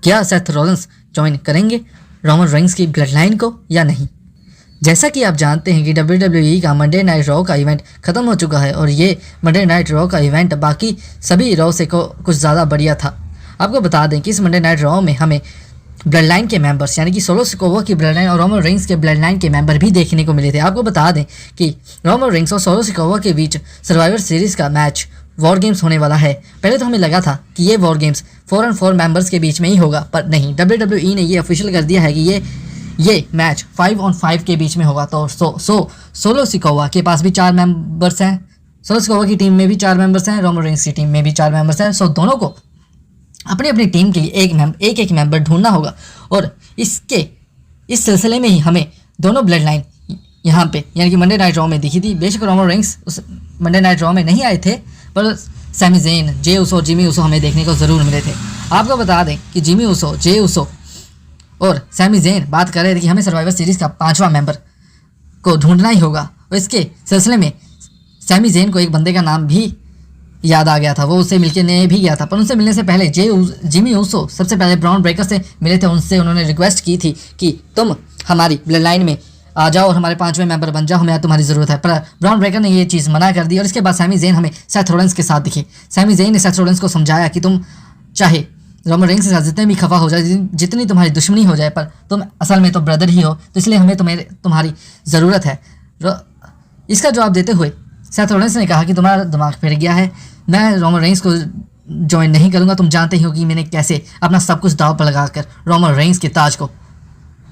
क्या Seth Rollins join करेंगे Roman Reigns की ब्लड लाइन को या नहीं। जैसा कि आप जानते हैं कि WWE का मंडे नाइट रॉ का इवेंट ख़त्म हो चुका है और ये मंडे नाइट रॉ का इवेंट बाकी सभी रॉ से कुछ ज़्यादा बढ़िया था। आपको बता दें कि इस मंडे नाइट रॉ में हमें ब्लड लाइन के मेंबर्स यानी कि सोलो सिकोवा की ब्लड लाइन और रोमन रेंस के ब्लड लाइन के मेंबर भी देखने को मिले थे। आपको बता दें कि रोमन रेंस और सोलो सिकोवा के बीच सर्वाइवर सीरीज़ का मैच वॉर गेम्स होने वाला है। पहले तो हमें लगा था कि ये वॉर गेम्स 4-on-4 मेंबर्स के बीच में ही होगा, पर नहीं, WWE ने ये ऑफिशियल कर दिया है कि ये मैच 5-on-5 के बीच में होगा। तो सोलो सिकोवा के पास भी 4 मेंबर्स हैं, सोलो सिकोवा की टीम में भी 4 मेंबर्स हैं, रोमन रेंस की टीम में भी 4 मेंबर्स हैं। सो दोनों को अपनी अपनी टीम के लिए एक मेंबर ढूंढना होगा और इस सिलसिले में ही हमें दोनों ब्लड लाइन यहाँ पे यानी कि मंडे नाइट रॉ में दिखी थी। बेशक रोमन रेंस उस मंडे नाइट रॉ में नहीं आए थे, पर सैमी ज़ेन, जे उसो, जिमी उसो हमें देखने को ज़रूर मिले थे। आपको बता दें कि जिमी उसो, जे उसो और सैमी ज़ेन बात कर रहे थे कि हमें सर्वाइवर सीरीज़ का 5वां मेंबर को ढूंढना ही होगा। और इसके सिलसिले में सैमी ज़ेन को एक बंदे का नाम भी याद आ गया था, वो उससे मिलने भी गया था। पर उनसे मिलने से पहले जिमी उसो सबसे पहले ब्रॉन ब्रेकर से मिले थे। उनसे उन्होंने रिक्वेस्ट की थी कि तुम हमारी ब्लड लाइन में आ जाओ और हमारे 5वें मेंबर बन जाओ, हमें तुम्हारी ज़रूरत है। पर ब्रॉन ब्रेकर ने ये चीज़ मना कर दी और इसके बाद सैमी ज़ेन हमें सेथ रॉलिंस के साथ दिखे। सैमी ज़ेन ने सेथ रॉलिंस को समझाया कि तुम चाहे रोमन रेंस के साथ जितने भी खफा हो जाए, जितनी तुम्हारी दुश्मनी हो जाए, पर तुम असल में तो ब्रदर ही हो, तो इसलिए हमें तुम्हारी ज़रूरत है। इसका जवाब देते हुए सेथ रॉलिंस ने कहा कि तुम्हारा दिमाग फिर गया है, मैं रोमन रेंस को ज्वाइन नहीं करूँगा। तुम जानते ही हो कि मैंने कैसे अपना सब कुछ दाव पर लगाकर रोमन रेंस के ताज को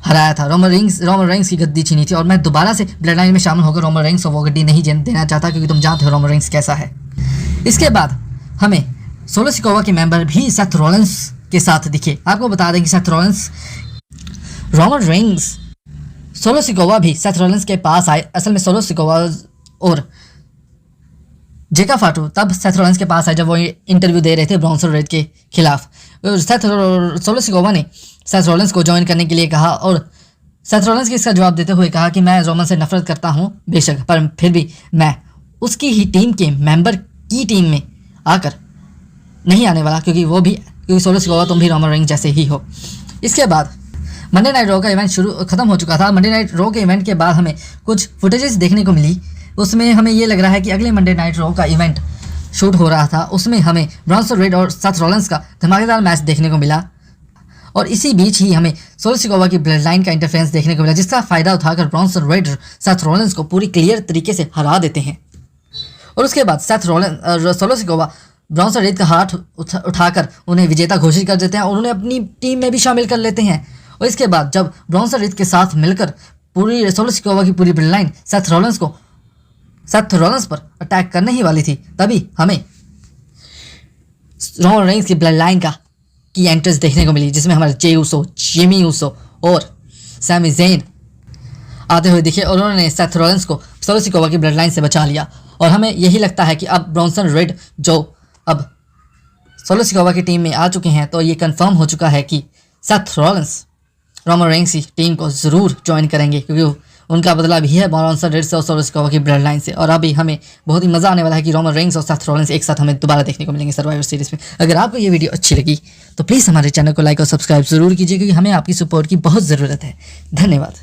हराया था, रोमन रेंस की गद्दी छीनी थी और मैं दोबारा से ब्लड लाइन में शामिल होकर रोमन रेंस को वो गद्दी नहीं देना चाहता, क्योंकि तुम जानते हो रोमन रेंस कैसा है। इसके बाद हमें सोलो सिकोवा के मेंबर भी सेथ रॉलिंस के साथ दिखे। आपको बता दें कि Seth Rollins, Roman Reigns, solo Sikoa भी सेथ रॉलिंस के पास आए। असल में सोलो सिकोवा और जेका फाटू तब सेथ रॉलिंस के पास आए जब वो इंटरव्यू दे रहे थे ब्रॉन्सन रेड के खिलाफ। सोलो सिकोवा ने सेथ रॉलिंस को ज्वाइन करने के लिए कहा और सेथ रॉलिंस के इसका जवाब देते हुए कहा कि मैं रोमन से नफरत करता हूं बेशक, पर फिर भी मैं उसकी ही टीम के मेंबर की टीम में आकर नहीं आने वाला, क्योंकि सोलो सिकोवा तुम भी रोमन रेंस जैसे ही हो। इसके बाद मंडे नाइट रॉ का इवेंट खत्म हो चुका था। मंडे नाइट रॉ के इवेंट के बाद हमें कुछ फुटेजेस देखने को मिली। उसमें हमें ये लग रहा है कि अगले मंडे नाइट रॉ का इवेंट शूट हो रहा था। उसमें हमें ब्रॉन्सन रेड और सेथ रॉलिंस का धमाकेदार मैच देखने को मिला और इसी बीच ही हमें सोलो सिकोवा की ब्लड लाइन का इंटरफेरेंस देखने को मिला, जिसका फ़ायदा उठाकर ब्रॉन्सन रेड और सेथ रॉलिंस को पूरी क्लियर तरीके से हरा देते हैं। और उसके बाद सोलो सिकोवा ब्रॉन्सन रेड का हाथ उठाकर उन्हें विजेता घोषित कर देते हैं और उन्हें अपनी टीम में भी शामिल कर लेते हैं। और इसके बाद जब ब्रॉन्सन रेड के साथ मिलकर पूरी सोलो सिकोवा की पूरी ब्लड लाइन सेथ रॉलिंस पर अटैक करने ही वाली थी, तभी हमें रोमन रेंस की ब्लड लाइन की एंट्रेंस देखने को मिली, जिसमें हमारे जे उसो, जिमी उसो और सैमी ज़ेन आते हुए दिखे और उन्होंने सेथ रॉलिंस को सोलो सिकोवा की ब्लड लाइन से बचा लिया। और हमें यही लगता है कि अब ब्रॉन्सन रेड जो अब सोलो सिकोवा की टीम में आ चुके हैं, तो ये कंफर्म हो चुका है कि सेथ रॉलिंस रोमन रेंस की टीम को ज़रूर ज्वाइन करेंगे, क्योंकि उनका बदला भी है ब्रॉन्सन रेड से और सोलो सिकोवा की ब्लड लाइन से। और अभी हमें बहुत ही मज़ा आने वाला है कि रोमन रेंस और सेथ रॉलिंस एक साथ हमें दोबारा देखने को मिलेंगे सर्वाइवर सीरीज़ में। अगर आपको ये वीडियो अच्छी लगी तो प्लीज़ हमारे चैनल को लाइक और सब्सक्राइब ज़रूर कीजिए, क्योंकि हमें आपकी सपोर्ट की बहुत ज़रूरत है। धन्यवाद।